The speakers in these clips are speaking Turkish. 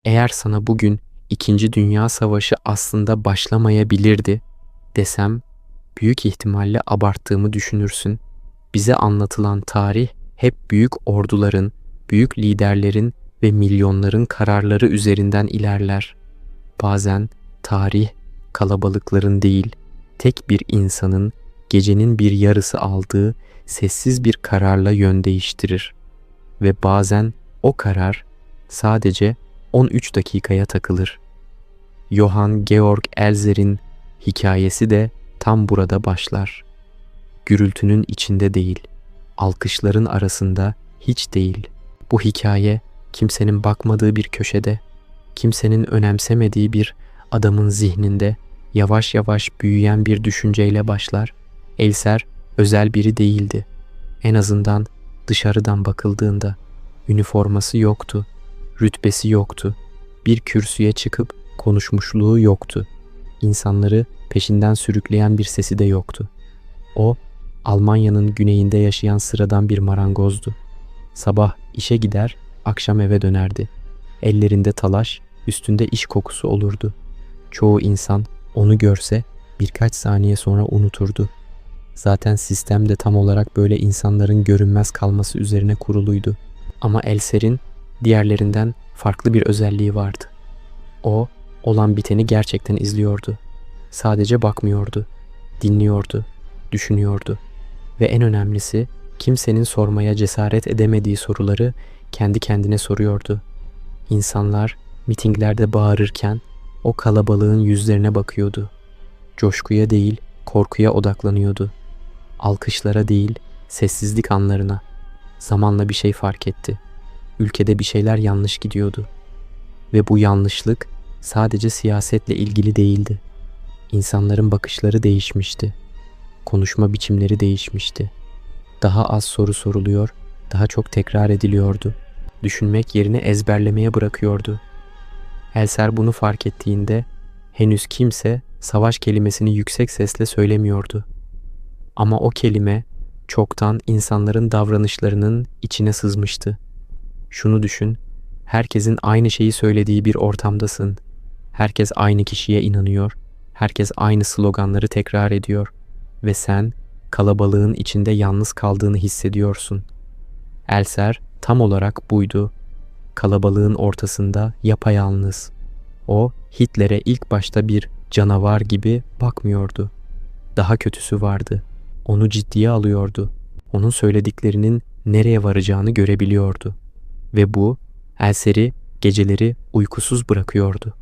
Eğer sana bugün İkinci Dünya Savaşı aslında başlamayabilirdi desem, büyük ihtimalle abarttığımı düşünürsün. Bize anlatılan tarih hep büyük orduların, büyük liderlerin ve milyonların kararları üzerinden ilerler. Bazen tarih kalabalıkların değil, tek bir insanın gecenin bir yarısı aldığı sessiz bir kararla yön değiştirir. Ve bazen o karar sadece 13 dakikaya takılır. Johann Georg Elzer'in hikayesi de tam burada başlar. Gürültünün içinde değil, alkışların arasında hiç değil. Bu hikaye kimsenin bakmadığı bir köşede, kimsenin önemsemediği bir adamın zihninde yavaş yavaş büyüyen bir düşünceyle başlar. Elser özel biri değildi. En azından dışarıdan bakıldığında üniforması yoktu, rütbesi yoktu, bir kürsüye çıkıp konuşmuşluğu yoktu. İnsanları peşinden sürükleyen bir sesi de yoktu. O, Almanya'nın güneyinde yaşayan sıradan bir marangozdu. Sabah işe gider, akşam eve dönerdi. Ellerinde talaş, üstünde iş kokusu olurdu. Çoğu insan onu görse birkaç saniye sonra unuturdu. Zaten sistem de tam olarak böyle insanların görünmez kalması üzerine kuruluydu. Ama Elser'in diğerlerinden farklı bir özelliği vardı. O, olan biteni gerçekten izliyordu. Sadece bakmıyordu, dinliyordu, düşünüyordu. Ve en önemlisi, kimsenin sormaya cesaret edemediği soruları kendi kendine soruyordu. İnsanlar mitinglerde bağırırken o kalabalığın yüzlerine bakıyordu. Coşkuya değil, korkuya odaklanıyordu. Alkışlara değil, sessizlik anlarına. Zamanla bir şey fark etti. Ülkede bir şeyler yanlış gidiyordu. Ve bu yanlışlık sadece siyasetle ilgili değildi. İnsanların bakışları değişmişti. Konuşma biçimleri değişmişti. Daha az soru soruluyor, daha çok tekrar ediliyordu. Düşünmek yerine ezberlemeye bırakıyordu. Elser bunu fark ettiğinde henüz kimse savaş kelimesini yüksek sesle söylemiyordu. Ama o kelime çoktan insanların davranışlarının içine sızmıştı. Şunu düşün, herkesin aynı şeyi söylediği bir ortamdasın. Herkes aynı kişiye inanıyor, herkes aynı sloganları tekrar ediyor ve sen kalabalığın içinde yalnız kaldığını hissediyorsun. Elser tam olarak buydu. Kalabalığın ortasında yapayalnız. O Hitler'e ilk başta bir canavar gibi bakmıyordu. Daha kötüsü vardı. Onu ciddiye alıyordu. Onun söylediklerinin nereye varacağını görebiliyordu. Ve bu Elser'i geceleri uykusuz bırakıyordu.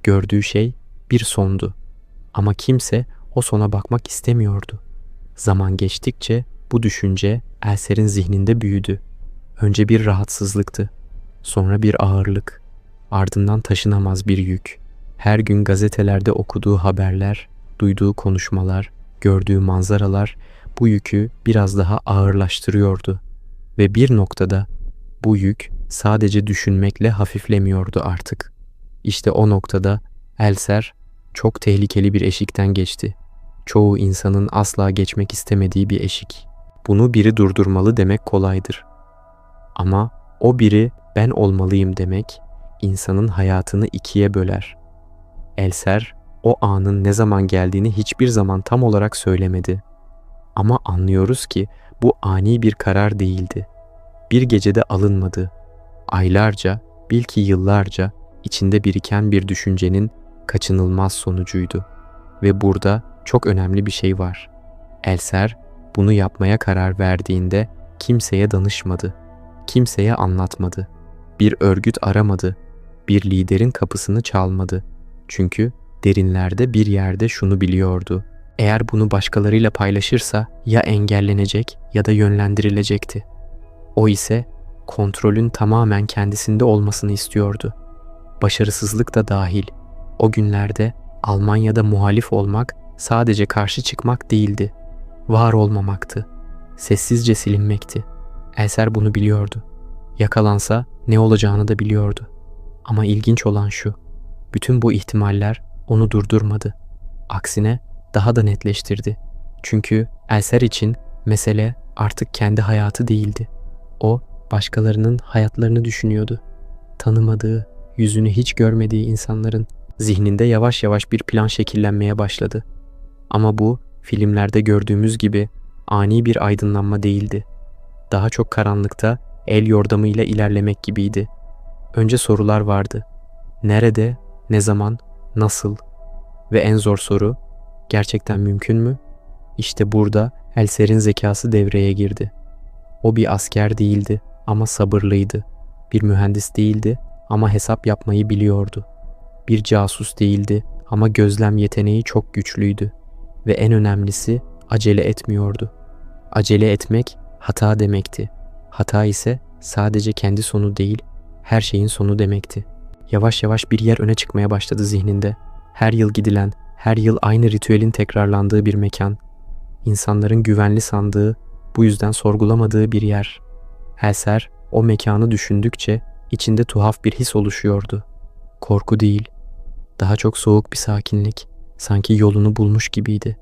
Gördüğü şey bir sondu. Ama kimse o sona bakmak istemiyordu. Zaman geçtikçe bu düşünce Elser'in zihninde büyüdü. Önce bir rahatsızlıktı. Sonra bir ağırlık. Ardından taşınamaz bir yük. Her gün gazetelerde okuduğu haberler, duyduğu konuşmalar, gördüğü manzaralar bu yükü biraz daha ağırlaştırıyordu. Ve bir noktada bu yük sadece düşünmekle hafiflemiyordu artık. İşte o noktada Elser çok tehlikeli bir eşikten geçti. Çoğu insanın asla geçmek istemediği bir eşik. Bunu biri durdurmalı demek kolaydır. Ama o biri ben olmalıyım demek insanın hayatını ikiye böler. Elser o anın ne zaman geldiğini hiçbir zaman tam olarak söylemedi. Ama anlıyoruz ki bu ani bir karar değildi. Bir gecede alınmadı. Aylarca, belki yıllarca içinde biriken bir düşüncenin kaçınılmaz sonucuydu. Ve burada çok önemli bir şey var. Elser bunu yapmaya karar verdiğinde kimseye danışmadı. Kimseye anlatmadı. Bir örgüt aramadı. Bir liderin kapısını çalmadı. Çünkü derinlerde bir yerde şunu biliyordu. Eğer bunu başkalarıyla paylaşırsa ya engellenecek ya da yönlendirilecekti. O ise kontrolün tamamen kendisinde olmasını istiyordu. Başarısızlık da dahil. O günlerde Almanya'da muhalif olmak sadece karşı çıkmak değildi. Var olmamaktı. Sessizce silinmekti. Elser bunu biliyordu. Yakalansa ne olacağını da biliyordu. Ama ilginç olan şu, bütün bu ihtimaller onu durdurmadı. Aksine daha da netleştirdi. Çünkü Elser için mesele artık kendi hayatı değildi. O, başkalarının hayatlarını düşünüyordu. Tanımadığı, yüzünü hiç görmediği insanların zihninde yavaş yavaş bir plan şekillenmeye başladı. Ama bu filmlerde gördüğümüz gibi ani bir aydınlanma değildi. Daha çok karanlıkta el yordamıyla ilerlemek gibiydi. Önce sorular vardı. Nerede, ne zaman, nasıl? Ve en zor soru, gerçekten mümkün mü? İşte burada Elser'in zekası devreye girdi. O bir asker değildi ama sabırlıydı. Bir mühendis değildi ama hesap yapmayı biliyordu. Bir casus değildi ama gözlem yeteneği çok güçlüydü. Ve en önemlisi acele etmiyordu. Acele etmek hata demekti. Hata ise sadece kendi sonu değil, her şeyin sonu demekti. Yavaş yavaş bir yer öne çıkmaya başladı zihninde. Her yıl gidilen, her yıl aynı ritüelin tekrarlandığı bir mekan. İnsanların güvenli sandığı, bu yüzden sorgulamadığı bir yer. Elser o mekanı düşündükçe içinde tuhaf bir his oluşuyordu. Korku değil, daha çok soğuk bir sakinlik, sanki yolunu bulmuş gibiydi.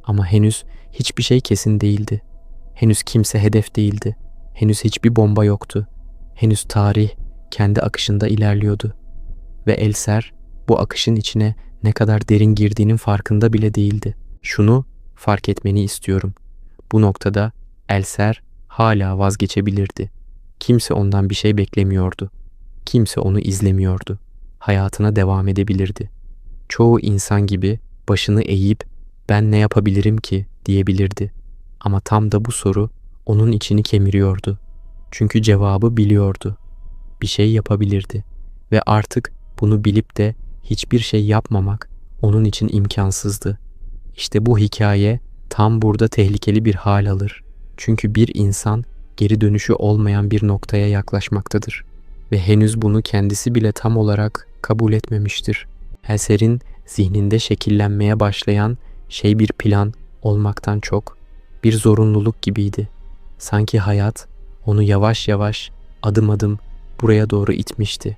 Ama henüz hiçbir şey kesin değildi. Henüz kimse hedef değildi. Henüz hiçbir bomba yoktu. Henüz tarih kendi akışında ilerliyordu. Ve Elser bu akışın içine ne kadar derin girdiğinin farkında bile değildi. Şunu fark etmeni istiyorum. Bu noktada Elser hala vazgeçebilirdi. Kimse ondan bir şey beklemiyordu. Kimse onu izlemiyordu. Hayatına devam edebilirdi. Çoğu insan gibi başını eğip ben ne yapabilirim ki diyebilirdi. Ama tam da bu soru onun içini kemiriyordu. Çünkü cevabı biliyordu. Bir şey yapabilirdi ve artık bunu bilip de hiçbir şey yapmamak onun için imkansızdı. İşte bu hikaye tam burada tehlikeli bir hal alır. Çünkü bir insan geri dönüşü olmayan bir noktaya yaklaşmaktadır ve henüz bunu kendisi bile tam olarak kabul etmemiştir. Elser'in zihninde şekillenmeye başlayan şey bir plan olmaktan çok bir zorunluluk gibiydi. Sanki hayat onu yavaş yavaş, adım adım buraya doğru itmişti.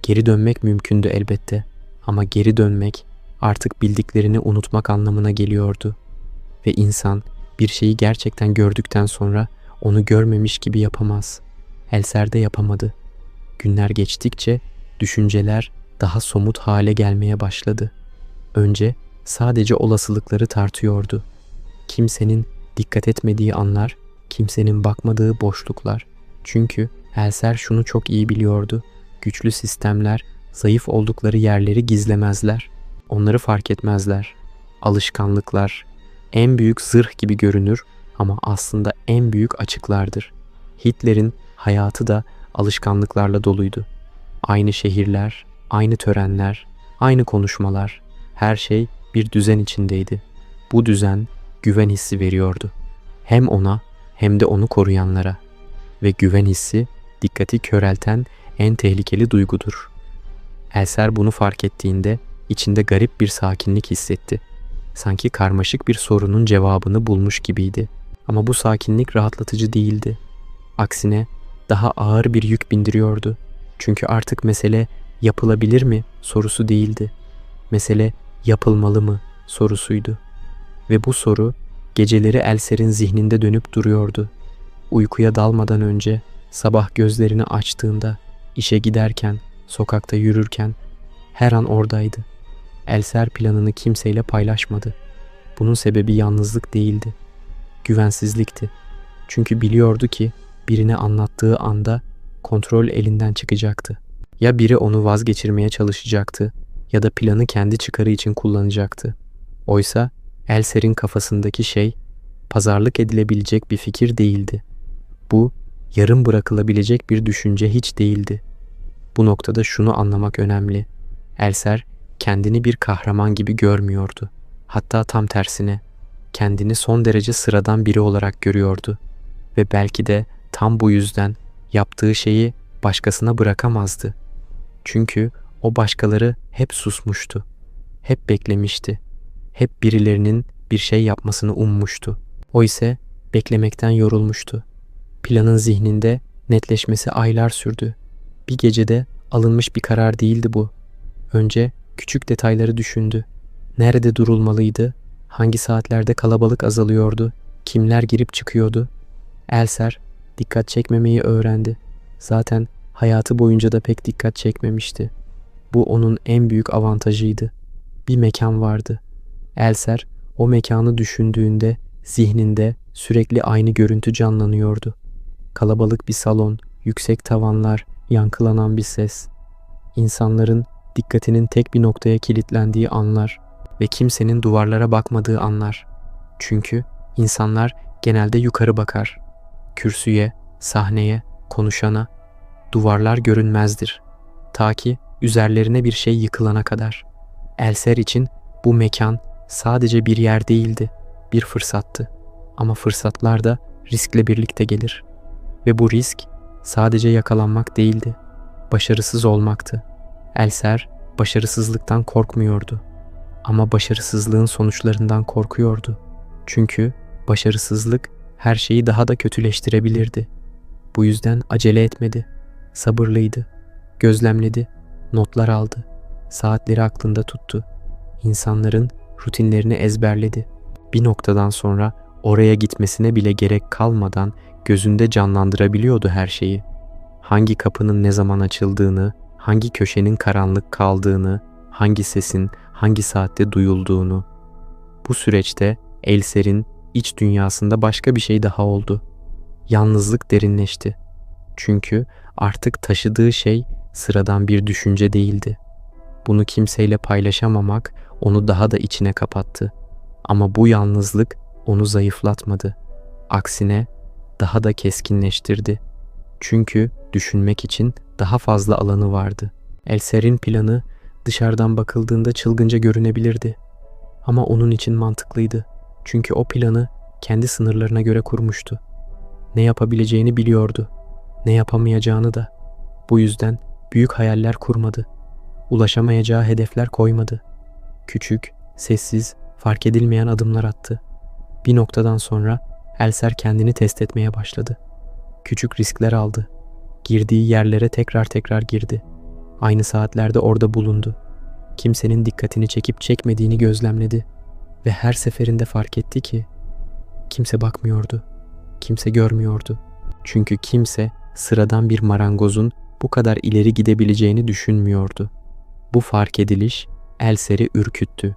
Geri dönmek mümkündü elbette ama geri dönmek artık bildiklerini unutmak anlamına geliyordu. Ve insan bir şeyi gerçekten gördükten sonra onu görmemiş gibi yapamaz. Elser de yapamadı. Günler geçtikçe düşünceler daha somut hale gelmeye başladı. Önce sadece olasılıkları tartıyordu. Kimsenin dikkat etmediği anlar, kimsenin bakmadığı boşluklar. Çünkü Elser şunu çok iyi biliyordu. Güçlü sistemler zayıf oldukları yerleri gizlemezler. Onları fark etmezler. Alışkanlıklar en büyük zırh gibi görünür ama aslında en büyük açıklardır. Hitler'in hayatı da alışkanlıklarla doluydu. Aynı şehirler, aynı törenler, aynı konuşmalar, her şey bir düzen içindeydi. Bu düzen güven hissi veriyordu. Hem ona hem de onu koruyanlara. Ve güven hissi dikkati körelten en tehlikeli duygudur. Elser bunu fark ettiğinde içinde garip bir sakinlik hissetti. Sanki karmaşık bir sorunun cevabını bulmuş gibiydi. Ama bu sakinlik rahatlatıcı değildi. Aksine daha ağır bir yük bindiriyordu. Çünkü artık mesele yapılabilir mi sorusu değildi. Mesele yapılmalı mı sorusuydu. Ve bu soru geceleri Elser'in zihninde dönüp duruyordu. Uykuya dalmadan önce, sabah gözlerini açtığında, işe giderken, sokakta yürürken her an oradaydı. Elser planını kimseyle paylaşmadı. Bunun sebebi yalnızlık değildi. Güvensizlikti. Çünkü biliyordu ki birine anlattığı anda kontrol elinden çıkacaktı. Ya biri onu vazgeçirmeye çalışacaktı ya da planı kendi çıkarı için kullanacaktı. Oysa Elser'in kafasındaki şey pazarlık edilebilecek bir fikir değildi. Bu yarım bırakılabilecek bir düşünce hiç değildi. Bu noktada şunu anlamak önemli. Elser kendini bir kahraman gibi görmüyordu. Hatta tam tersine kendini son derece sıradan biri olarak görüyordu. Ve belki de tam bu yüzden yaptığı şeyi başkasına bırakamazdı. Çünkü o başkaları hep susmuştu. Hep beklemişti. Hep birilerinin bir şey yapmasını ummuştu. O ise beklemekten yorulmuştu. Planın zihninde netleşmesi aylar sürdü. Bir gecede alınmış bir karar değildi bu. Önce küçük detayları düşündü. Nerede durulmalıydı? Hangi saatlerde kalabalık azalıyordu? Kimler girip çıkıyordu? Elser dikkat çekmemeyi öğrendi. Zaten Hayatı boyunca da pek dikkat çekmemişti. Bu onun en büyük avantajıydı. Bir mekan vardı. Elser o mekanı düşündüğünde zihninde sürekli aynı görüntü canlanıyordu. Kalabalık bir salon, yüksek tavanlar, yankılanan bir ses. İnsanların dikkatinin tek bir noktaya kilitlendiği anlar ve kimsenin duvarlara bakmadığı anlar. Çünkü insanlar genelde yukarı bakar. Kürsüye, sahneye, konuşana. Duvarlar görünmezdir. Ta ki üzerlerine bir şey yıkılana kadar. Elser için bu mekan sadece bir yer değildi, bir fırsattı. Ama fırsatlar da riskle birlikte gelir. Ve bu risk sadece yakalanmak değildi, başarısız olmaktı. Elser başarısızlıktan korkmuyordu. Ama başarısızlığın sonuçlarından korkuyordu. Çünkü başarısızlık her şeyi daha da kötüleştirebilirdi. Bu yüzden acele etmedi. Sabırlıydı. Gözlemledi. Notlar aldı. Saatleri aklında tuttu. İnsanların rutinlerini ezberledi. Bir noktadan sonra oraya gitmesine bile gerek kalmadan gözünde canlandırabiliyordu her şeyi. Hangi kapının ne zaman açıldığını, hangi köşenin karanlık kaldığını, hangi sesin hangi saatte duyulduğunu. Bu süreçte Elser'in iç dünyasında başka bir şey daha oldu. Yalnızlık derinleşti. Çünkü artık taşıdığı şey sıradan bir düşünce değildi. Bunu kimseyle paylaşamamak onu daha da içine kapattı. Ama bu yalnızlık onu zayıflatmadı. Aksine daha da keskinleştirdi. Çünkü düşünmek için daha fazla alanı vardı. Elser'in planı dışarıdan bakıldığında çılgınca görünebilirdi. Ama onun için mantıklıydı. Çünkü o planı kendi sınırlarına göre kurmuştu. Ne yapabileceğini biliyordu. Ne yapamayacağını da. Bu yüzden büyük hayaller kurmadı. Ulaşamayacağı hedefler koymadı. Küçük, sessiz, fark edilmeyen adımlar attı. Bir noktadan sonra Elser kendini test etmeye başladı. Küçük riskler aldı. Girdiği yerlere tekrar tekrar girdi. Aynı saatlerde orada bulundu. Kimsenin dikkatini çekip çekmediğini gözlemledi. Ve her seferinde fark etti ki kimse bakmıyordu. Kimse görmüyordu. Çünkü kimse sıradan bir marangozun bu kadar ileri gidebileceğini düşünmüyordu. Bu fark ediliş Elser'i ürküttü.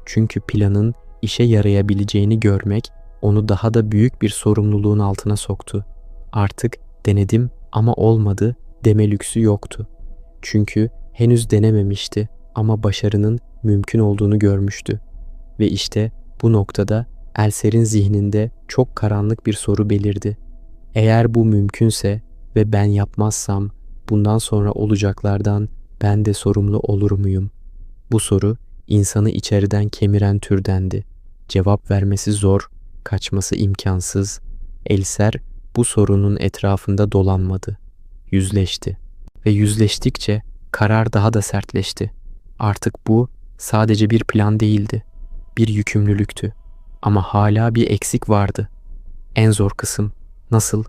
Çünkü planın işe yarayabileceğini görmek onu daha da büyük bir sorumluluğun altına soktu. Artık denedim ama olmadı deme lüksü yoktu. Çünkü henüz denememişti ama başarının mümkün olduğunu görmüştü. Ve işte bu noktada Elser'in zihninde çok karanlık bir soru belirdi. Eğer bu mümkünse ve ben yapmazsam bundan sonra olacaklardan ben de sorumlu olur muyum? Bu soru insanı içeriden kemiren türdendi. Cevap vermesi zor, kaçması imkansız. Elser bu sorunun etrafında dolanmadı. Yüzleşti. Ve yüzleştikçe karar daha da sertleşti. Artık bu sadece bir plan değildi. Bir yükümlülüktü. Ama hala bir eksik vardı. En zor kısım nasıl?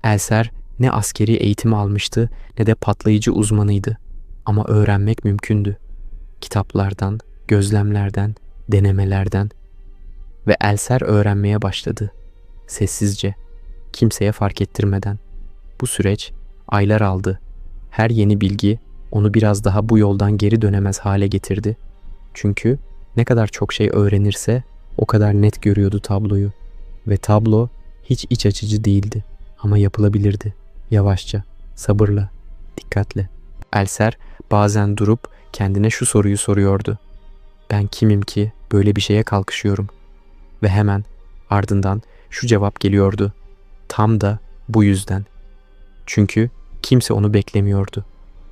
Elser ne askeri eğitim almıştı ne de patlayıcı uzmanıydı. Ama öğrenmek mümkündü. Kitaplardan, gözlemlerden, denemelerden. Ve Elser öğrenmeye başladı. Sessizce, kimseye fark ettirmeden. Bu süreç aylar aldı. Her yeni bilgi onu biraz daha bu yoldan geri dönemez hale getirdi. Çünkü ne kadar çok şey öğrenirse o kadar net görüyordu tabloyu. Ve tablo hiç iç açıcı değildi ama yapılabilirdi. Yavaşça, sabırla, dikkatle. Elser bazen durup kendine şu soruyu soruyordu. Ben kimim ki böyle bir şeye kalkışıyorum? Ve hemen ardından şu cevap geliyordu. Tam da bu yüzden. Çünkü kimse onu beklemiyordu.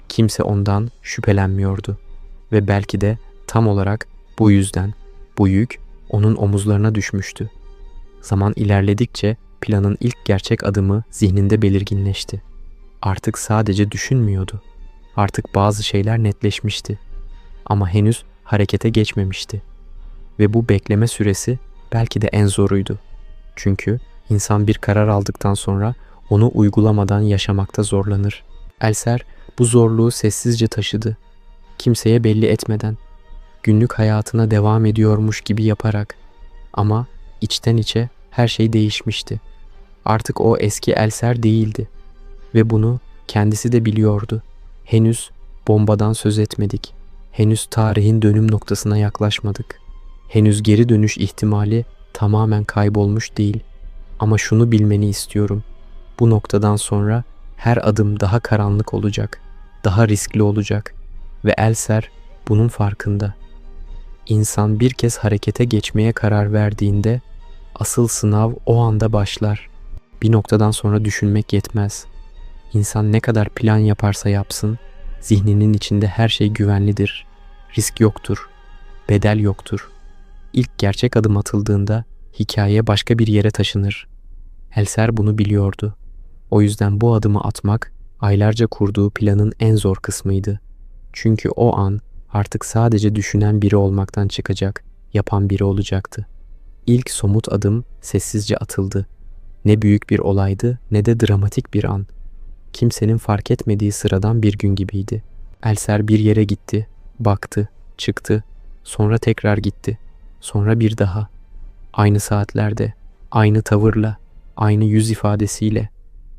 Kimse ondan şüphelenmiyordu. Ve belki de tam olarak bu yüzden bu yük onun omuzlarına düşmüştü. Zaman ilerledikçe planın ilk gerçek adımı zihninde belirginleşti. Artık sadece düşünmüyordu. Artık bazı şeyler netleşmişti. Ama henüz harekete geçmemişti. Ve bu bekleme süresi belki de en zoruydu. Çünkü insan bir karar aldıktan sonra onu uygulamadan yaşamakta zorlanır. Elser bu zorluğu sessizce taşıdı. Kimseye belli etmeden, günlük hayatına devam ediyormuş gibi yaparak. Ama içten içe her şey değişmişti. Artık o eski Elser değildi. Ve bunu Kendisi de biliyordu. Henüz bombadan söz etmedik. Henüz tarihin dönüm noktasına yaklaşmadık. Henüz geri dönüş ihtimali tamamen kaybolmuş değil. Ama şunu bilmeni istiyorum. Bu noktadan sonra her adım daha karanlık olacak, daha riskli olacak ve Elser bunun farkında. İnsan bir kez harekete geçmeye karar verdiğinde asıl sınav o anda başlar. Bir noktadan sonra düşünmek yetmez. İnsan ne kadar plan yaparsa yapsın, zihninin içinde her şey güvenlidir. Risk yoktur, bedel yoktur. İlk gerçek adım atıldığında hikaye başka bir yere taşınır. Elser bunu biliyordu. O yüzden bu adımı atmak aylarca kurduğu planın en zor kısmıydı. Çünkü o an artık sadece düşünen biri olmaktan çıkacak, yapan biri olacaktı. İlk somut adım sessizce atıldı. Ne büyük bir olaydı ne de dramatik bir an. Kimsenin fark etmediği sıradan bir gün gibiydi. Elser bir yere gitti, baktı, çıktı, sonra tekrar gitti. Sonra bir daha. Aynı saatlerde, aynı tavırla, aynı yüz ifadesiyle.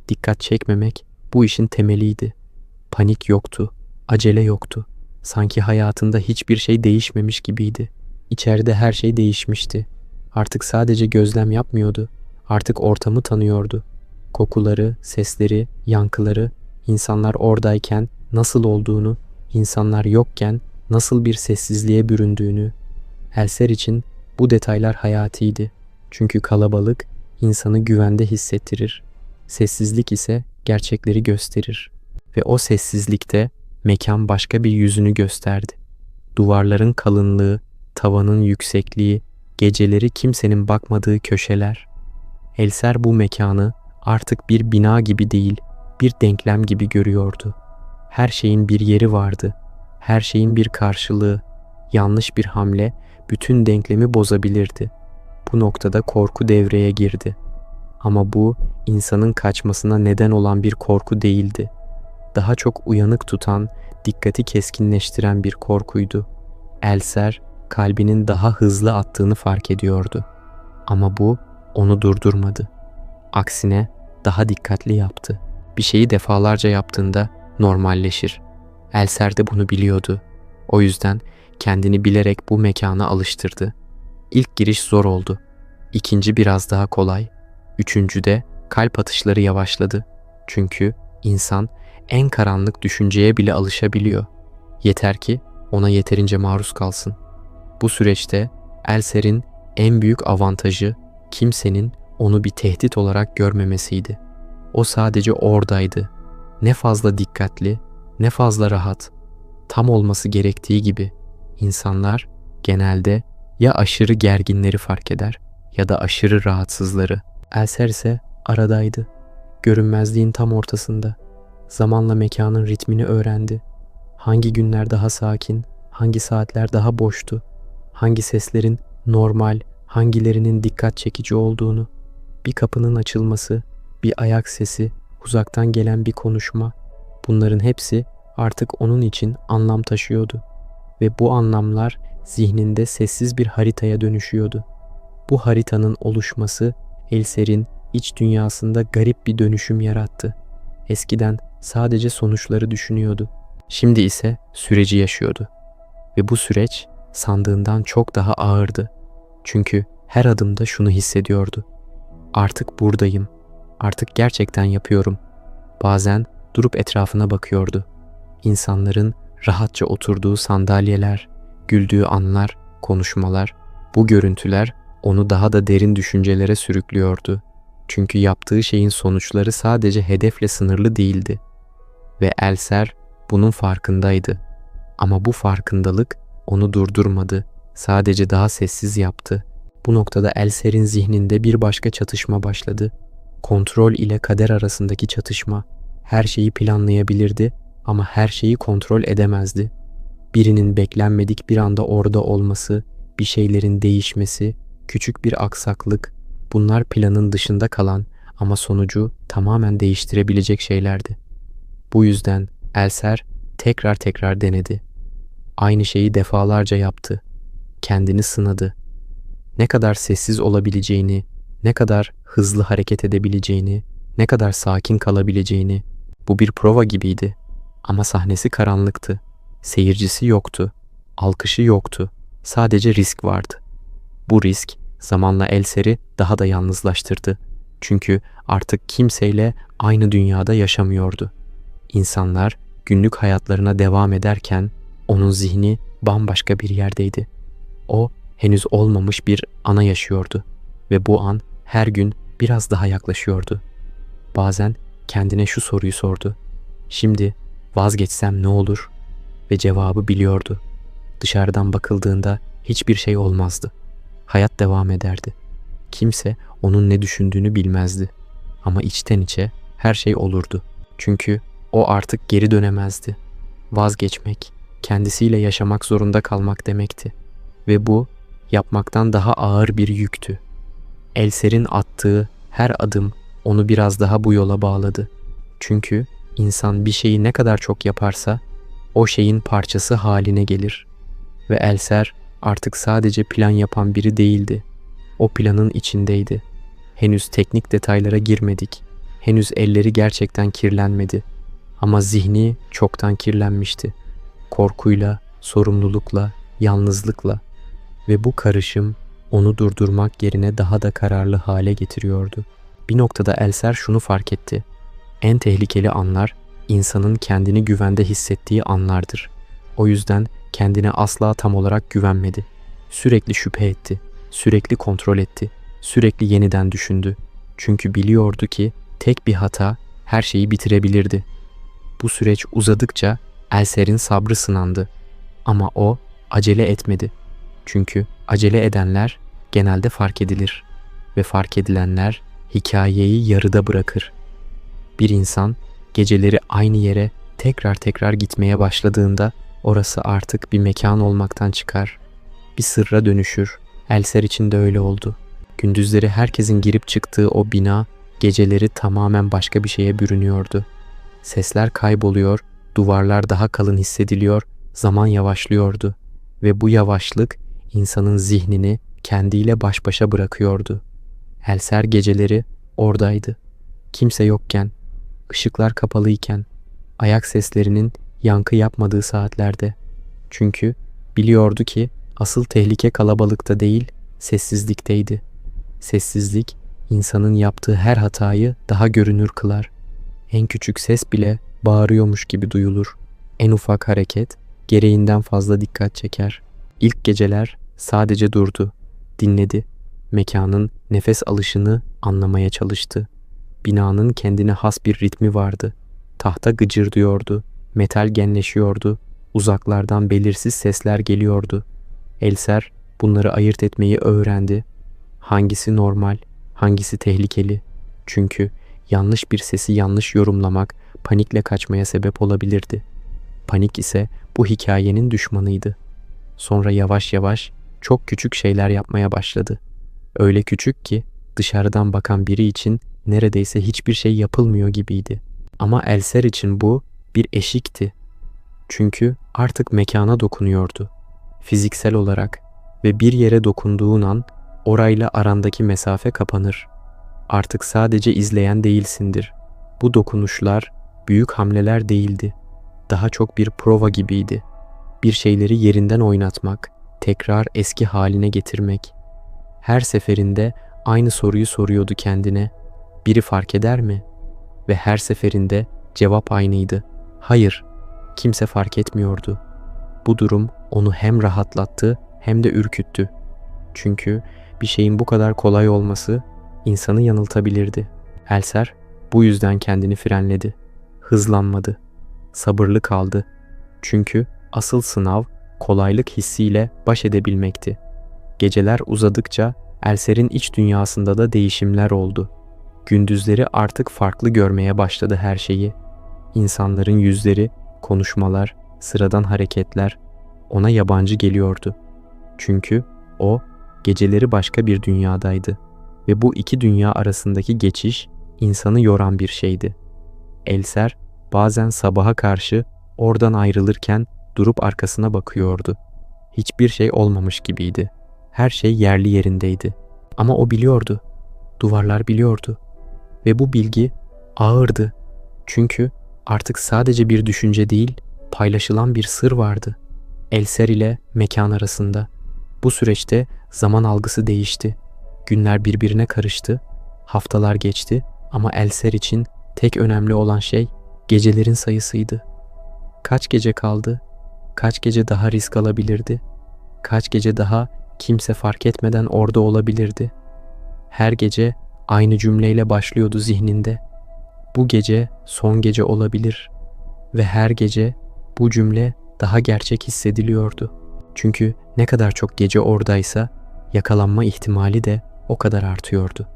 Dikkat çekmemek bu işin temeliydi. Panik yoktu, acele yoktu. Sanki hayatında hiçbir şey değişmemiş gibiydi. İçeride her şey değişmişti. Artık sadece gözlem yapmıyordu. Artık ortamı tanıyordu. Kokuları, sesleri, yankıları, insanlar oradayken nasıl olduğunu, insanlar yokken nasıl bir sessizliğe büründüğünü. Elser için bu detaylar hayatiydi. Çünkü kalabalık insanı güvende hissettirir. Sessizlik ise gerçekleri gösterir. Ve o sessizlikte mekan başka bir yüzünü gösterdi. Duvarların kalınlığı, tavanın yüksekliği, geceleri kimsenin bakmadığı köşeler. Elser bu mekanı artık bir bina gibi değil, bir denklem gibi görüyordu. Her şeyin bir yeri vardı. Her şeyin bir karşılığı. Yanlış bir hamle bütün denklemi bozabilirdi. Bu noktada korku devreye girdi. Ama bu insanın kaçmasına neden olan bir korku değildi. Daha çok uyanık tutan, dikkati keskinleştiren bir korkuydu. Elser kalbinin daha hızlı attığını fark ediyordu. Ama bu onu durdurmadı. Aksine daha dikkatli yaptı. Bir şeyi defalarca yaptığında normalleşir. Elser de bunu biliyordu. O yüzden kendini bilerek bu mekana alıştırdı. İlk giriş zor oldu. İkinci biraz daha kolay. Üçüncüde kalp atışları yavaşladı. Çünkü insan en karanlık düşünceye bile alışabiliyor. Yeter ki ona yeterince maruz kalsın. Bu süreçte Elser'in en büyük avantajı kimsenin onu bir tehdit olarak görmemesiydi. O sadece oradaydı. Ne fazla dikkatli, ne fazla rahat. Tam olması gerektiği gibi. İnsanlar genelde ya aşırı gerginleri fark eder ya da aşırı rahatsızları. Elser ise aradaydı. Görünmezliğin tam ortasında. Zamanla mekanın ritmini öğrendi. Hangi günler daha sakin, hangi saatler daha boştu, hangi seslerin normal, hangilerinin dikkat çekici olduğunu. Bir kapının açılması, bir ayak sesi, uzaktan gelen bir konuşma. Bunların hepsi artık onun için anlam taşıyordu. Ve bu anlamlar zihninde sessiz bir haritaya dönüşüyordu. Bu haritanın oluşması Elser'in iç dünyasında garip bir dönüşüm yarattı. Eskiden sadece sonuçları düşünüyordu. Şimdi ise süreci yaşıyordu. Ve bu süreç sandığından çok daha ağırdı. Çünkü her adımda şunu hissediyordu. Artık buradayım. Artık gerçekten yapıyorum. Bazen durup etrafına bakıyordu. İnsanların rahatça oturduğu sandalyeler, güldüğü anlar, konuşmalar, bu görüntüler onu daha da derin düşüncelere sürüklüyordu. Çünkü yaptığı şeyin sonuçları sadece hedefle sınırlı değildi. Ve Elser bunun farkındaydı. Ama bu farkındalık onu durdurmadı, sadece daha sessiz yaptı. Bu noktada Elser'in zihninde bir başka çatışma başladı. Kontrol ile kader arasındaki çatışma. Her şeyi planlayabilirdi ama her şeyi kontrol edemezdi. Birinin beklenmedik bir anda orada olması, bir şeylerin değişmesi, küçük bir aksaklık, bunlar planın dışında kalan ama sonucu tamamen değiştirebilecek şeylerdi. Bu yüzden Elser tekrar denedi. Aynı şeyi defalarca yaptı. Kendini sınadı. Ne kadar sessiz olabileceğini, ne kadar hızlı hareket edebileceğini, ne kadar sakin kalabileceğini, Bu bir prova gibiydi. Ama sahnesi karanlıktı. Seyircisi yoktu. Alkışı yoktu. Sadece risk vardı. Bu risk zamanla Elser'i daha da yalnızlaştırdı. Çünkü artık kimseyle aynı dünyada yaşamıyordu. İnsanlar günlük hayatlarına devam ederken onun zihni bambaşka bir yerdeydi. O henüz olmamış bir ana yaşıyordu ve bu an her gün biraz daha yaklaşıyordu. Bazen kendine şu soruyu sordu. Şimdi vazgeçsem ne olur? Ve cevabı biliyordu. Dışarıdan bakıldığında hiçbir şey olmazdı. Hayat devam ederdi. Kimse onun ne düşündüğünü bilmezdi. Ama içten içe her şey olurdu. Çünkü o artık geri dönemezdi. Vazgeçmek, kendisiyle yaşamak zorunda kalmak demekti. Ve bu yapmaktan daha ağır bir yüktü. Elser'in attığı her adım onu biraz daha bu yola bağladı. Çünkü insan bir şeyi ne kadar çok yaparsa o şeyin parçası haline gelir. Ve Elser artık sadece plan yapan biri değildi. O planın içindeydi. Henüz teknik detaylara girmedik. Henüz elleri gerçekten kirlenmedi. Ama zihni çoktan kirlenmişti. Korkuyla, sorumlulukla, yalnızlıkla. Ve bu karışım onu durdurmak yerine daha da kararlı hale getiriyordu. Bir noktada Elser şunu fark etti. En tehlikeli anlar insanın kendini güvende hissettiği anlardır. O yüzden kendine asla tam olarak güvenmedi. Sürekli şüphe etti, sürekli kontrol etti, sürekli yeniden düşündü. Çünkü biliyordu ki tek bir hata her şeyi bitirebilirdi. Bu süreç uzadıkça Elser'in sabrı sınandı. Ama o acele etmedi. Çünkü acele edenler genelde fark edilir ve fark edilenler hikayeyi yarıda bırakır. Bir insan geceleri aynı yere tekrar tekrar gitmeye başladığında orası artık bir mekan olmaktan çıkar. Bir sırra dönüşür. Elser için de öyle oldu. Gündüzleri herkesin girip çıktığı o bina geceleri tamamen başka bir şeye bürünüyordu. Sesler kayboluyor, duvarlar daha kalın hissediliyor, zaman yavaşlıyordu ve bu yavaşlık insanın zihnini kendiyle baş başa bırakıyordu. Elser geceleri oradaydı. Kimse yokken, ışıklar kapalıyken, ayak seslerinin yankı yapmadığı saatlerde. Çünkü biliyordu ki asıl tehlike kalabalıkta değil, sessizlikteydi. Sessizlik insanın yaptığı her hatayı daha görünür kılar. En küçük ses bile bağırıyormuş gibi duyulur. En ufak hareket gereğinden fazla dikkat çeker. İlk geceler sadece durdu, dinledi. Mekanın nefes alışını anlamaya çalıştı. Binanın kendine has bir ritmi vardı. Tahta gıcırdıyordu, metal genleşiyordu, uzaklardan belirsiz sesler geliyordu. Elser bunları ayırt etmeyi öğrendi. Hangisi normal, hangisi tehlikeli? Çünkü yanlış bir sesi yanlış yorumlamak panikle kaçmaya sebep olabilirdi. Panik ise bu hikayenin düşmanıydı. Sonra yavaş yavaş çok küçük şeyler yapmaya başladı. Öyle küçük ki dışarıdan bakan biri için neredeyse hiçbir şey yapılmıyor gibiydi. Ama Elser için bu bir eşikti. Çünkü artık mekana dokunuyordu. Fiziksel olarak ve bir yere dokunduğun an orayla arandaki mesafe kapanır. Artık sadece izleyen değilsindir. Bu dokunuşlar büyük hamleler değildi. Daha çok bir prova gibiydi. Bir şeyleri yerinden oynatmak, tekrar eski haline getirmek. Her seferinde aynı soruyu soruyordu kendine. Biri fark eder mi? Ve her seferinde cevap aynıydı. Hayır, kimse fark etmiyordu. Bu durum onu hem rahatlattı hem de ürküttü. Çünkü bir şeyin bu kadar kolay olması insanı yanıltabilirdi. Elser bu yüzden kendini frenledi. Hızlanmadı. Sabırlı kaldı. Çünkü asıl sınav kolaylık hissiyle baş edebilmekti. Geceler uzadıkça Elser'in iç dünyasında da değişimler oldu. Gündüzleri artık farklı görmeye başladı her şeyi. İnsanların yüzleri, konuşmalar, sıradan hareketler ona yabancı geliyordu. Çünkü o geceleri başka bir dünyadaydı ve bu iki dünya arasındaki geçiş insanı yoran bir şeydi. Elser bazen sabaha karşı oradan ayrılırken durup arkasına bakıyordu. Hiçbir şey olmamış gibiydi. Her şey yerli yerindeydi. Ama o biliyordu. Duvarlar biliyordu. Ve bu bilgi ağırdı. Çünkü Artık sadece bir düşünce değil, paylaşılan bir sır vardı. Elser ile mekan arasında. Bu süreçte zaman algısı değişti. Günler birbirine karıştı, haftalar geçti ama Elser için tek önemli olan şey gecelerin sayısıydı. Kaç gece kaldı? Kaç gece daha risk alabilirdi? Kaç gece daha kimse fark etmeden orada olabilirdi? Her gece aynı cümleyle başlıyordu zihninde. Bu gece son gece olabilir ve her gece bu cümle daha gerçek hissediliyordu. Çünkü ne kadar çok gece oradaysa yakalanma ihtimali de o kadar artıyordu.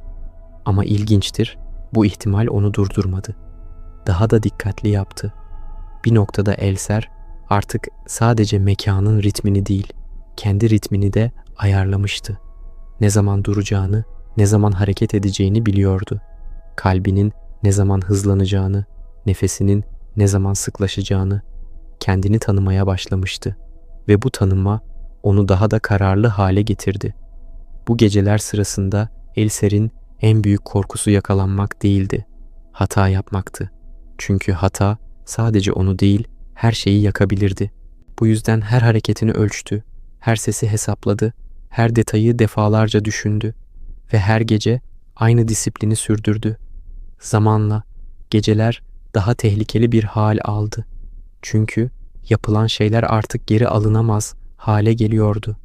Ama ilginçtir, bu ihtimal onu durdurmadı. Daha da dikkatli yaptı. Bir noktada Elser artık sadece mekanın ritmini değil, kendi ritmini de ayarlamıştı. Ne zaman duracağını, ne zaman hareket edeceğini biliyordu. Kalbinin ne zaman hızlanacağını, nefesinin ne zaman sıklaşacağını, kendini tanımaya başlamıştı ve bu tanıma onu daha da kararlı hale getirdi. Bu geceler sırasında Elser'in en büyük korkusu yakalanmak değildi, hata yapmaktı. Çünkü hata sadece onu değil, her şeyi yakabilirdi. Bu yüzden her hareketini ölçtü, her sesi hesapladı, her detayı defalarca düşündü ve her gece aynı disiplini sürdürdü. Zamanla geceler daha tehlikeli bir hal aldı. Çünkü yapılan şeyler artık geri alınamaz hale geliyordu.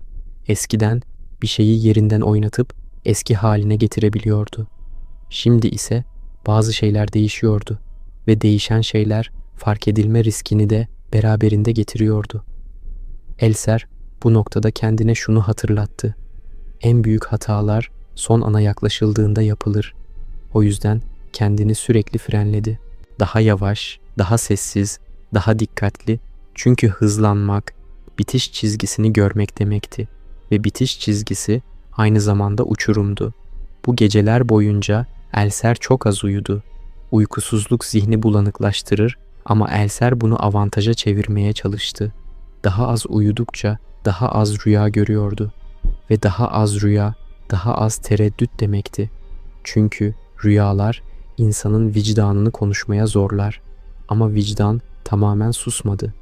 Eskiden bir şeyi yerinden oynatıp eski haline getirebiliyordu. Şimdi ise bazı şeyler değişiyordu ve değişen şeyler fark edilme riskini de beraberinde getiriyordu. Elser bu noktada kendine şunu hatırlattı. En büyük hatalar son ana yaklaşıldığında yapılır. O yüzden kendini sürekli frenledi. Daha yavaş, daha sessiz, daha dikkatli. Çünkü hızlanmak, bitiş çizgisini görmek demekti. Ve bitiş çizgisi aynı zamanda uçurumdu. Bu geceler boyunca Elser çok az uyudu. Uykusuzluk zihni bulanıklaştırır ama Elser bunu avantaja çevirmeye çalıştı. Daha az uyudukça daha az rüya görüyordu. Ve daha az rüya, daha az tereddüt demekti. Çünkü rüyalar insanın vicdanını konuşmaya zorlar. Ama vicdan tamamen susmadı.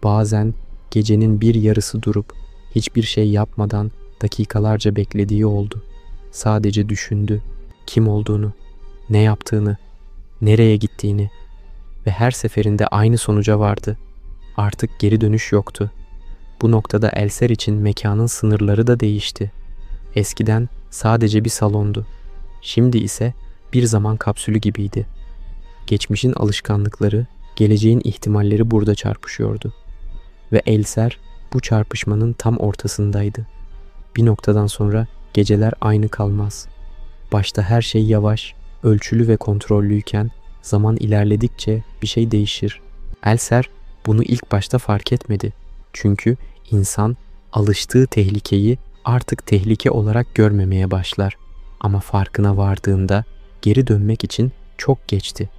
Bazen gecenin bir yarısı durup hiçbir şey yapmadan dakikalarca beklediği oldu. Sadece düşündü kim olduğunu, ne yaptığını, nereye gittiğini ve her seferinde aynı sonuca vardı. Artık geri dönüş yoktu. Bu noktada Elser için mekanın sınırları da değişti. Eskiden sadece bir salondu. Şimdi ise bir zaman kapsülü gibiydi. Geçmişin alışkanlıkları, geleceğin ihtimalleri burada çarpışıyordu. Ve Elser bu çarpışmanın tam ortasındaydı. Bir noktadan sonra geceler aynı kalmaz. Başta her şey yavaş, ölçülü ve kontrollüyken zaman ilerledikçe bir şey değişir. Elser bunu ilk başta fark etmedi. Çünkü insan alıştığı tehlikeyi artık tehlike olarak görmemeye başlar. Ama farkına vardığında geri dönmek için çok geçti.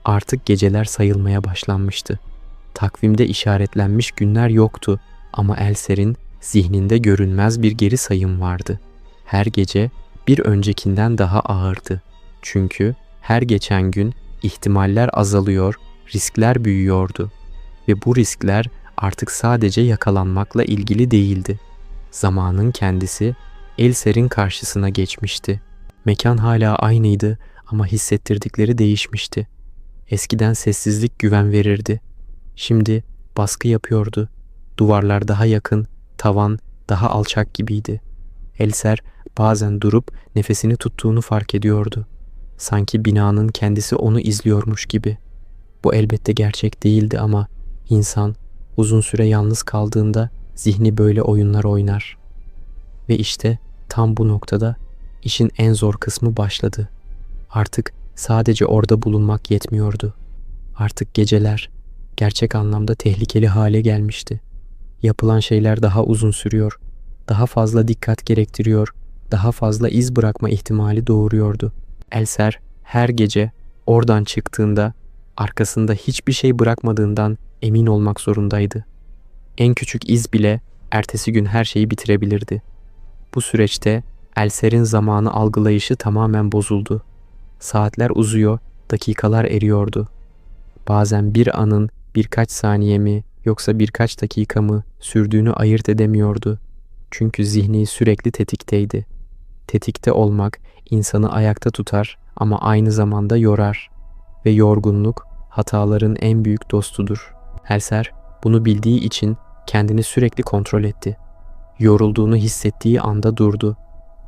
Artık geceler sayılmaya başlanmıştı. Takvimde işaretlenmiş günler yoktu ama Elser'in zihninde görünmez bir geri sayım vardı. Her gece bir öncekinden daha ağırdı. Çünkü her geçen gün ihtimaller azalıyor, riskler büyüyordu. Ve bu riskler artık sadece yakalanmakla ilgili değildi. Zamanın kendisi Elser'in karşısına geçmişti. Mekan hala aynıydı ama hissettirdikleri değişmişti. Eskiden sessizlik güven verirdi. Şimdi baskı yapıyordu. Duvarlar daha yakın, tavan daha alçak gibiydi. Elser bazen durup nefesini tuttuğunu fark ediyordu. Sanki binanın kendisi onu izliyormuş gibi. Bu elbette gerçek değildi ama insan uzun süre yalnız kaldığında zihni böyle oyunlar oynar. Ve işte tam bu noktada işin en zor kısmı başladı. Artık sadece orada bulunmak yetmiyordu. Artık geceler gerçek anlamda tehlikeli hale gelmişti. Yapılan şeyler daha uzun sürüyor, daha fazla dikkat gerektiriyor, daha fazla iz bırakma ihtimali doğuruyordu. Elser her gece oradan çıktığında arkasında hiçbir şey bırakmadığından emin olmak zorundaydı. En küçük iz bile ertesi gün her şeyi bitirebilirdi. Bu süreçte Elser'in zamanı algılayışı tamamen bozuldu. Saatler uzuyor, dakikalar eriyordu. Bazen bir anın birkaç saniye mi yoksa birkaç dakika mı sürdüğünü ayırt edemiyordu. Çünkü zihni sürekli tetikteydi. Tetikte olmak insanı ayakta tutar ama aynı zamanda yorar ve yorgunluk hataların en büyük dostudur. Elser bunu bildiği için kendini sürekli kontrol etti. Yorulduğunu hissettiği anda durdu.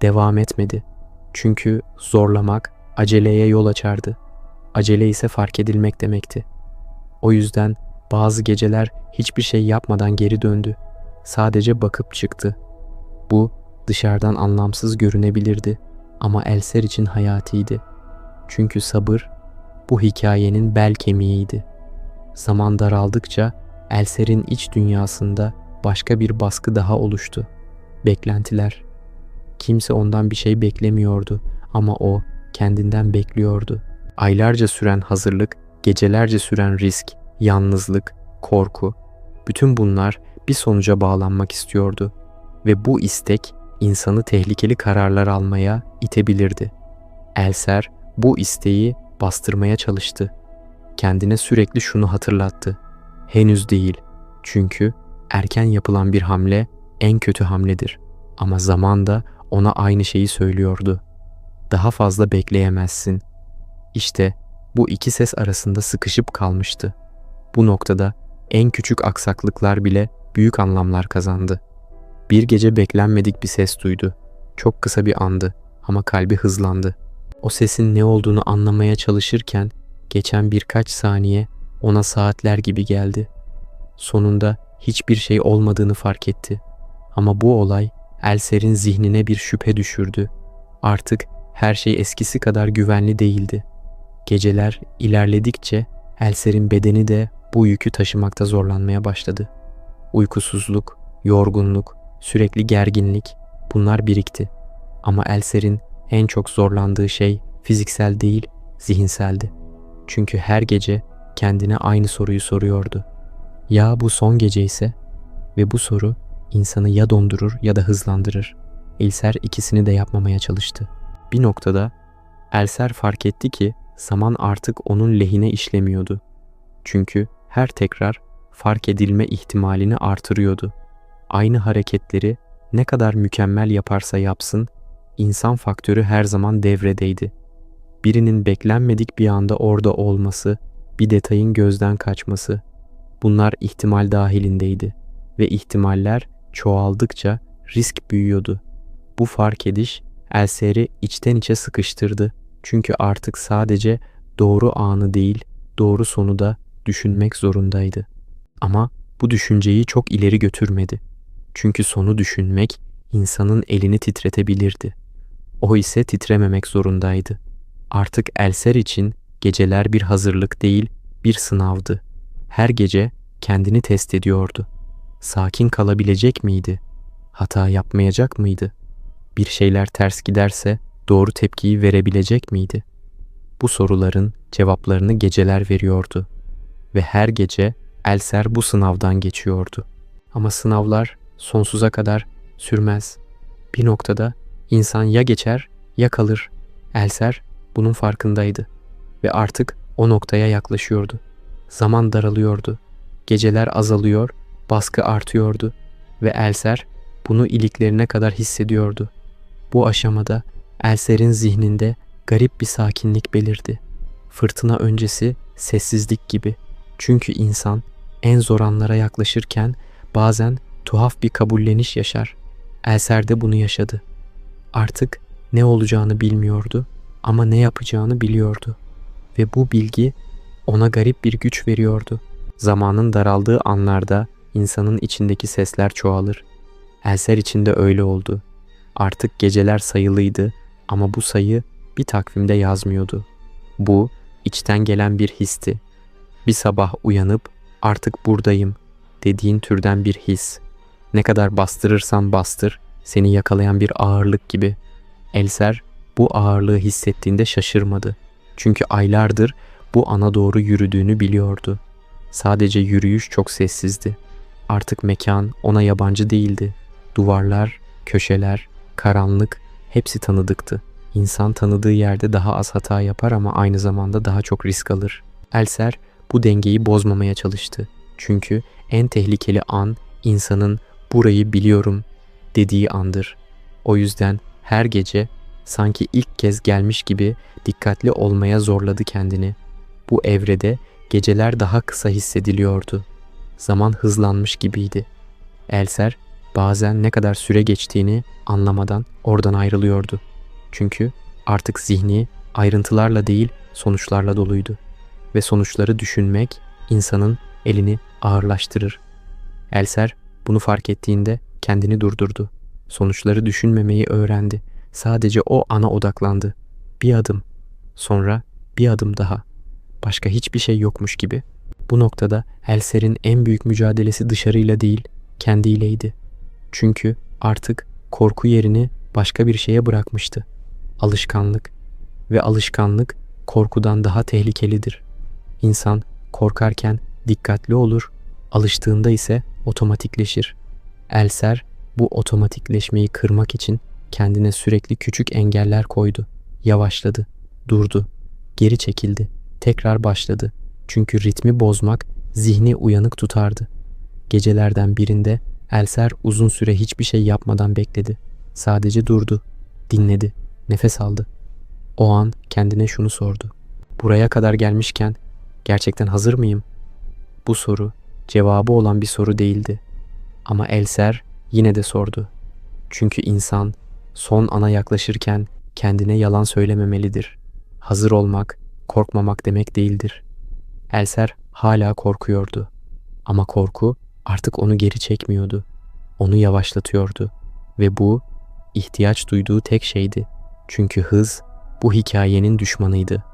Devam etmedi. Çünkü zorlamak aceleye yol açardı. Acele ise fark edilmek demekti. O yüzden bazı geceler hiçbir şey yapmadan geri döndü. Sadece bakıp çıktı. Bu dışarıdan anlamsız görünebilirdi ama Elser için hayatiydi. Çünkü sabır bu hikayenin bel kemiğiydi. Zaman daraldıkça Elser'in iç dünyasında başka bir baskı daha oluştu. Beklentiler. Kimse ondan bir şey beklemiyordu ama o kendinden bekliyordu. Aylarca süren hazırlık, gecelerce süren risk, yalnızlık, korku, bütün bunlar bir sonuca bağlanmak istiyordu ve bu istek insanı tehlikeli kararlar almaya itebilirdi. Elser bu isteği bastırmaya çalıştı. Kendine sürekli şunu hatırlattı. Henüz değil. Çünkü erken yapılan bir hamle en kötü hamledir. Ama zaman da ona aynı şeyi söylüyordu. Daha fazla bekleyemezsin. İşte bu iki ses arasında sıkışıp kalmıştı. Bu noktada en küçük aksaklıklar bile büyük anlamlar kazandı. Bir gece beklenmedik bir ses duydu. Çok kısa bir andı ama kalbi hızlandı. O sesin ne olduğunu anlamaya çalışırken geçen birkaç saniye ona saatler gibi geldi. Sonunda hiçbir şey olmadığını fark etti. Ama bu olay Elser'in zihnine bir şüphe düşürdü. Artık her şey eskisi kadar güvenli değildi. Geceler ilerledikçe Elser'in bedeni de bu yükü taşımakta zorlanmaya başladı. Uykusuzluk, yorgunluk, sürekli gerginlik bunlar birikti. Ama Elser'in en çok zorlandığı şey fiziksel değil, zihinseldi. Çünkü her gece kendine aynı soruyu soruyordu. Ya bu son gece ise? Ve bu soru insanı ya dondurur ya da hızlandırır. Elser ikisini de yapmamaya çalıştı. Bir noktada Elser fark etti ki zaman artık onun lehine işlemiyordu. Çünkü her tekrar fark edilme ihtimalini artırıyordu. Aynı hareketleri ne kadar mükemmel yaparsa yapsın, insan faktörü her zaman devredeydi. Birinin beklenmedik bir anda orada olması, bir detayın gözden kaçması, bunlar ihtimal dahilindeydi ve ihtimaller çoğaldıkça risk büyüyordu. Bu fark ediş Elser'i içten içe sıkıştırdı çünkü artık sadece doğru anı değil, doğru sonu da düşünmek zorundaydı. Ama bu düşünceyi çok ileri götürmedi. Çünkü sonu düşünmek insanın elini titretebilirdi. O ise titrememek zorundaydı. Artık Elser için geceler bir hazırlık değil, bir sınavdı. Her gece kendini test ediyordu. Sakin kalabilecek miydi? Hata yapmayacak mıydı? Bir şeyler ters giderse doğru tepkiyi verebilecek miydi? Bu soruların cevaplarını geceler veriyordu. Ve her gece Elser bu sınavdan geçiyordu. Ama sınavlar sonsuza kadar sürmez. Bir noktada insan ya geçer ya kalır. Elser bunun farkındaydı ve artık o noktaya yaklaşıyordu. Zaman daralıyordu. Geceler azalıyor, baskı artıyordu ve Elser bunu iliklerine kadar hissediyordu. Bu aşamada Elser'in zihninde garip bir sakinlik belirdi. Fırtına öncesi sessizlik gibi. Çünkü insan en zor anlara yaklaşırken bazen tuhaf bir kabulleniş yaşar. Elser de bunu yaşadı. Artık ne olacağını bilmiyordu ama ne yapacağını biliyordu. Ve bu bilgi ona garip bir güç veriyordu. Zamanın daraldığı anlarda insanın içindeki sesler çoğalır. Elser için de öyle oldu. Artık geceler sayılıydı ama bu sayı bir takvimde yazmıyordu. Bu içten gelen bir histi. Bir sabah uyanıp artık buradayım dediğin türden bir his. Ne kadar bastırırsan bastır seni yakalayan bir ağırlık gibi. Elser bu ağırlığı hissettiğinde şaşırmadı. Çünkü aylardır bu ana doğru yürüdüğünü biliyordu. Sadece yürüyüş çok sessizdi. Artık mekan ona yabancı değildi. Duvarlar, köşeler, karanlık hepsi tanıdıktı. İnsan tanıdığı yerde daha az hata yapar ama aynı zamanda daha çok risk alır. Elser bu dengeyi bozmamaya çalıştı. Çünkü en tehlikeli an insanın burayı biliyorum dediği andır. O yüzden her gece sanki ilk kez gelmiş gibi dikkatli olmaya zorladı kendini. Bu evrede geceler daha kısa hissediliyordu. Zaman hızlanmış gibiydi. Elser bazen ne kadar süre geçtiğini anlamadan oradan ayrılıyordu. Çünkü artık zihni ayrıntılarla değil sonuçlarla doluydu. Ve sonuçları düşünmek insanın elini ağırlaştırır. Elser bunu fark ettiğinde kendini durdurdu. Sonuçları düşünmemeyi öğrendi. Sadece o ana odaklandı. Bir adım, sonra bir adım daha. Başka hiçbir şey yokmuş gibi. Bu noktada Elser'in en büyük mücadelesi dışarıyla değil, kendiyleydi. Çünkü artık korku yerini başka bir şeye bırakmıştı. Alışkanlık. Ve alışkanlık korkudan daha tehlikelidir. İnsan korkarken dikkatli olur, alıştığında ise otomatikleşir. Elser bu otomatikleşmeyi kırmak için kendine sürekli küçük engeller koydu. Yavaşladı, durdu, geri çekildi, tekrar başladı. Çünkü ritmi bozmak zihni uyanık tutardı. Gecelerden birinde Elser uzun süre hiçbir şey yapmadan bekledi. Sadece durdu, dinledi, nefes aldı. O an kendine şunu sordu. Buraya kadar gelmişken gerçekten hazır mıyım? Bu soru cevabı olan bir soru değildi. Ama Elser yine de sordu. Çünkü insan son ana yaklaşırken kendine yalan söylememelidir. Hazır olmak, korkmamak demek değildir. Elser hala korkuyordu. Ama korku artık onu geri çekmiyordu. Onu yavaşlatıyordu. Ve bu ihtiyaç duyduğu tek şeydi. Çünkü hız bu hikayenin düşmanıydı.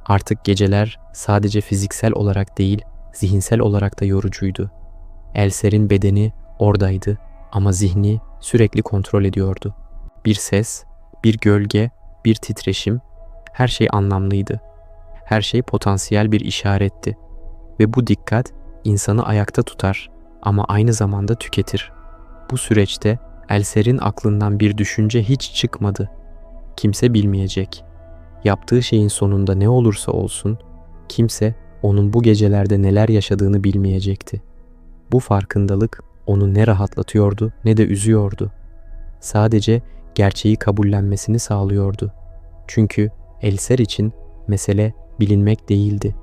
Artık geceler sadece fiziksel olarak değil, zihinsel olarak da yorucuydu. Elser'in bedeni oradaydı ama zihni sürekli kontrol ediyordu. Bir ses, bir gölge, bir titreşim, her şey anlamlıydı. Her şey potansiyel bir işaretti. Ve bu dikkat insanı ayakta tutar ama aynı zamanda tüketir. Bu süreçte Elser'in aklından bir düşünce hiç çıkmadı. Kimse bilmeyecek. Yaptığı şeyin sonunda ne olursa olsun, kimse onun bu gecelerde neler yaşadığını bilmeyecekti. Bu farkındalık onu ne rahatlatıyordu ne de üzüyordu. Sadece gerçeği kabullenmesini sağlıyordu. Çünkü Elser için mesele bilinmek değildi.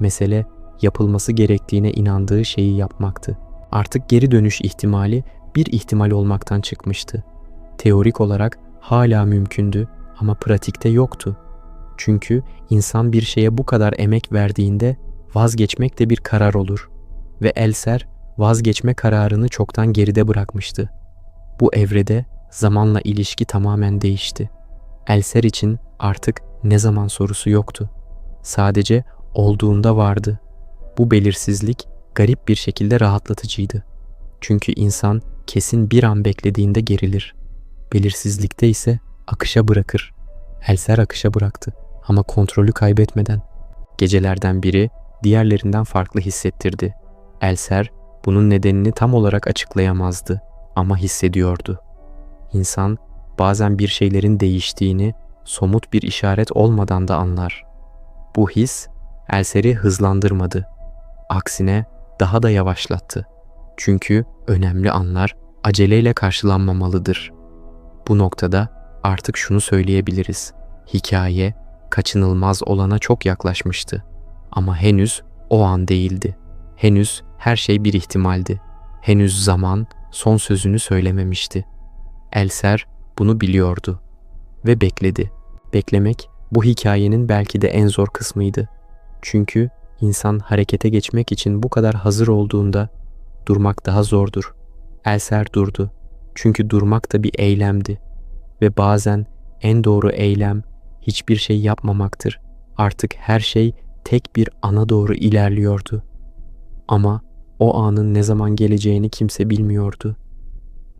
Mesele yapılması gerektiğine inandığı şeyi yapmaktı. Artık geri dönüş ihtimali bir ihtimal olmaktan çıkmıştı. Teorik olarak hala mümkündü ama pratikte yoktu. Çünkü insan bir şeye bu kadar emek verdiğinde vazgeçmek de bir karar olur. Ve Elser vazgeçme kararını çoktan geride bırakmıştı. Bu evrede zamanla ilişki tamamen değişti. Elser için artık ne zaman sorusu yoktu. Sadece olduğunda vardı. Bu belirsizlik garip bir şekilde rahatlatıcıydı. Çünkü insan kesin bir an beklediğinde gerilir. Belirsizlikte ise akışa bırakır. Elser akışa bıraktı ama kontrolü kaybetmeden. Gecelerden biri diğerlerinden farklı hissettirdi. Elser bunun nedenini tam olarak açıklayamazdı ama hissediyordu. İnsan bazen bir şeylerin değiştiğini somut bir işaret olmadan da anlar. Bu his Elser'i hızlandırmadı. Aksine daha da yavaşlattı. Çünkü önemli anlar aceleyle karşılanmamalıdır. Bu noktada artık şunu söyleyebiliriz. Hikaye kaçınılmaz olana çok yaklaşmıştı. Ama henüz o an değildi. Henüz her şey bir ihtimaldi. Henüz zaman son sözünü söylememişti. Elser bunu biliyordu ve bekledi. Beklemek bu hikayenin belki de en zor kısmıydı. Çünkü insan harekete geçmek için bu kadar hazır olduğunda durmak daha zordur. Elser durdu. Çünkü durmak da bir eylemdi. Ve bazen en doğru eylem hiçbir şey yapmamaktır. Artık her şey tek bir ana doğru ilerliyordu. Ama o anın ne zaman geleceğini kimse bilmiyordu.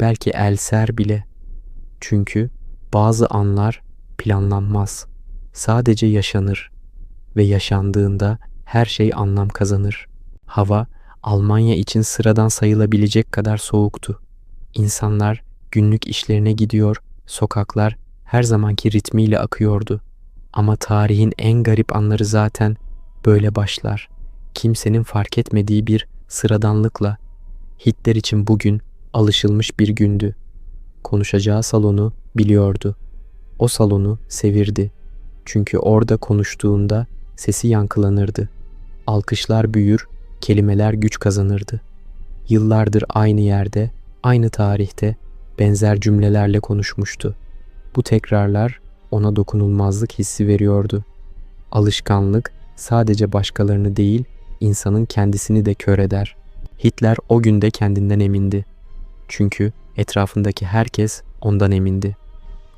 Belki Elser bile. Çünkü bazı anlar planlanmaz. Sadece yaşanır. Ve yaşandığında her şey anlam kazanır. Hava Almanya için sıradan sayılabilecek kadar soğuktu. İnsanlar günlük işlerine gidiyor, sokaklar her zamanki ritmiyle akıyordu. Ama tarihin en garip anları zaten böyle başlar. kimsenin fark etmediği bir sıradanlıkla. Hitler için bugün alışılmış bir gündü. Konuşacağı salonu biliyordu. O salonu sevirdi. Çünkü orada konuştuğunda sesi yankılanırdı. Alkışlar büyür, kelimeler güç kazanırdı. Yıllardır aynı yerde, aynı tarihte benzer cümlelerle konuşmuştu. Bu tekrarlar ona dokunulmazlık hissi veriyordu. Alışkanlık sadece başkalarını değil, insanın kendisini de kör eder. Hitler o günde kendinden emindi. Çünkü etrafındaki herkes ondan emindi.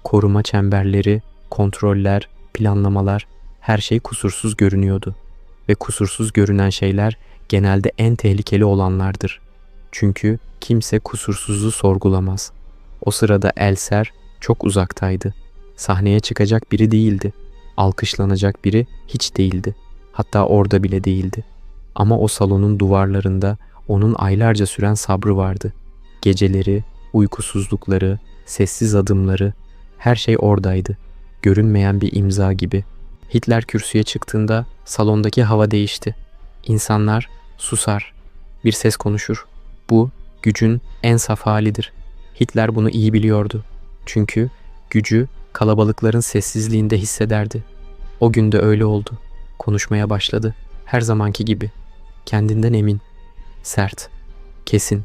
Koruma çemberleri, kontroller, planlamalar, her şey kusursuz görünüyordu. Ve kusursuz görünen şeyler genelde en tehlikeli olanlardır. Çünkü kimse kusursuzu sorgulamaz. O sırada Elser çok uzaktaydı. Sahneye çıkacak biri değildi. Alkışlanacak biri hiç değildi. Hatta orada bile değildi. Ama o salonun duvarlarında onun aylarca süren sabrı vardı. Geceleri, uykusuzlukları, sessiz adımları, her şey oradaydı. Görünmeyen bir imza gibi. Hitler kürsüye çıktığında salondaki hava değişti. İnsanlar susar. Bir ses konuşur. Bu gücün en saf halidir. Hitler bunu iyi biliyordu. Çünkü gücü kalabalıkların sessizliğinde hissederdi. O gün de öyle oldu. Konuşmaya başladı. Her zamanki gibi. Kendinden emin. Sert. Kesin.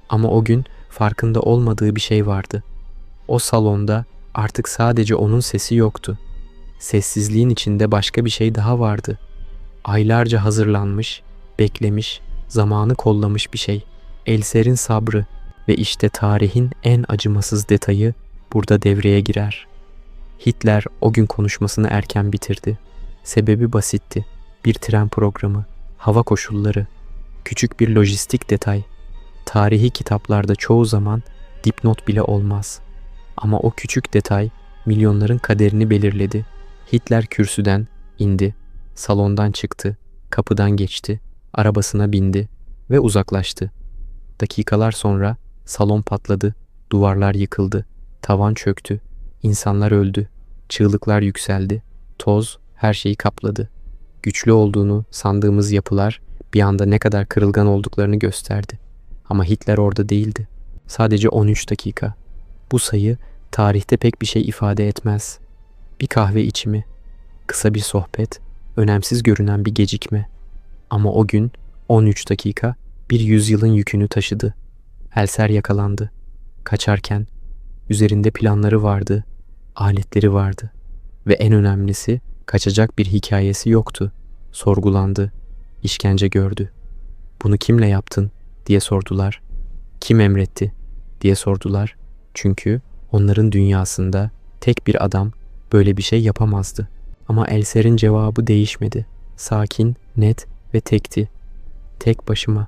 Ama o gün farkında olmadığı bir şey vardı. O salonda artık sadece onun sesi yoktu. Sessizliğin içinde başka bir şey daha vardı. Aylarca hazırlanmış, beklemiş, zamanı kollamış bir şey. Elser'in sabrı ve işte tarihin en acımasız detayı burada devreye girer. Hitler o gün konuşmasını erken bitirdi. Sebebi basitti. Bir tren programı, hava koşulları, küçük bir lojistik detay. Tarihi kitaplarda çoğu zaman dipnot bile olmaz. Ama o küçük detay milyonların kaderini belirledi. Hitler kürsüden indi, salondan çıktı, kapıdan geçti, arabasına bindi ve uzaklaştı. Dakikalar sonra salon patladı, duvarlar yıkıldı, tavan çöktü, insanlar öldü, çığlıklar yükseldi, toz her şeyi kapladı. Güçlü olduğunu sandığımız yapılar bir anda ne kadar kırılgan olduklarını gösterdi. Ama Hitler orada değildi. Sadece 13 dakika. Bu sayı tarihte pek bir şey ifade etmez. Bir kahve içimi, kısa bir sohbet, önemsiz görünen bir gecikme. Ama o gün 13 dakika bir yüzyılın yükünü taşıdı. Elser yakalandı. Kaçarken üzerinde planları vardı, aletleri vardı ve en önemlisi kaçacak bir hikayesi yoktu. Sorgulandı, işkence gördü. Bunu kimle yaptın diye sordular. Kim emretti diye sordular. Çünkü onların dünyasında tek bir adam böyle bir şey yapamazdı. Ama Elser'in cevabı değişmedi. Sakin, net ve tekti. Tek başıma.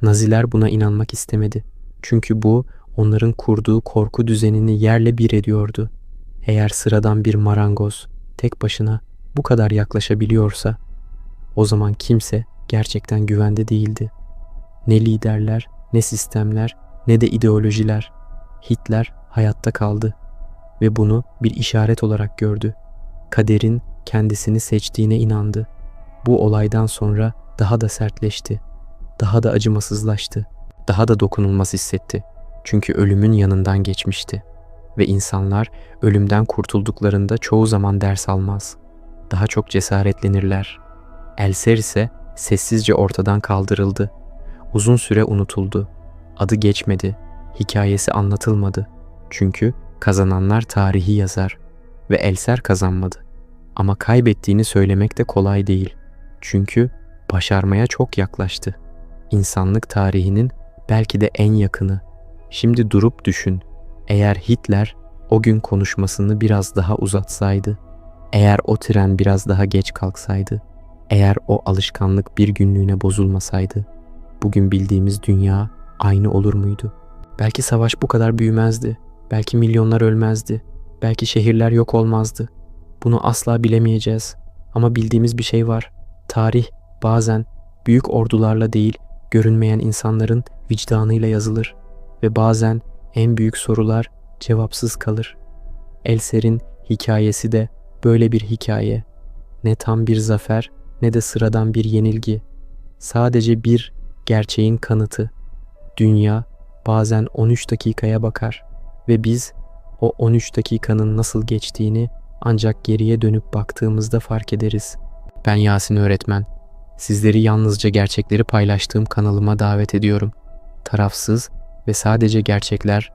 Naziler buna inanmak istemedi. Çünkü bu onların kurduğu korku düzenini yerle bir ediyordu. Eğer sıradan bir marangoz tek başına bu kadar yaklaşabiliyorsa, o zaman kimse gerçekten güvende değildi. Ne liderler, ne sistemler, ne de ideolojiler. Hitler hayatta kaldı ve bunu bir işaret olarak gördü. Kaderin kendisini seçtiğine inandı. Bu olaydan sonra daha da sertleşti, daha da acımasızlaştı, daha da dokunulmaz hissetti. Çünkü ölümün yanından geçmişti ve insanlar ölümden kurtulduklarında çoğu zaman ders almaz. Daha çok cesaretlenirler. Elser ise sessizce ortadan kaldırıldı. Uzun süre unutuldu. Adı geçmedi, hikayesi anlatılmadı. Çünkü kazananlar tarihi yazar ve Elser kazanmadı. Ama kaybettiğini söylemek de kolay değil. Çünkü başarmaya çok yaklaştı. İnsanlık tarihinin belki de en yakını. Şimdi durup düşün. Eğer Hitler o gün konuşmasını biraz daha uzatsaydı, eğer o tren biraz daha geç kalksaydı, eğer o alışkanlık bir günlüğüne bozulmasaydı, bugün bildiğimiz dünya aynı olur muydu? Belki savaş bu kadar büyümezdi. Belki milyonlar ölmezdi. Belki şehirler yok olmazdı. Bunu asla bilemeyeceğiz. Ama bildiğimiz bir şey var. Tarih bazen büyük ordularla değil, görünmeyen insanların vicdanıyla yazılır. Ve bazen en büyük sorular cevapsız kalır. Elser'in hikayesi de böyle bir hikaye. Ne tam bir zafer ne de sıradan bir yenilgi. sadece bir gerçeğin kanıtı. Dünya bazen 13 dakikaya bakar ve biz o 13 dakikanın nasıl geçtiğini ancak geriye dönüp baktığımızda fark ederiz. Ben Yasin öğretmen. Sizleri yalnızca gerçekleri paylaştığım kanalıma davet ediyorum. Tarafsız ve sadece gerçekler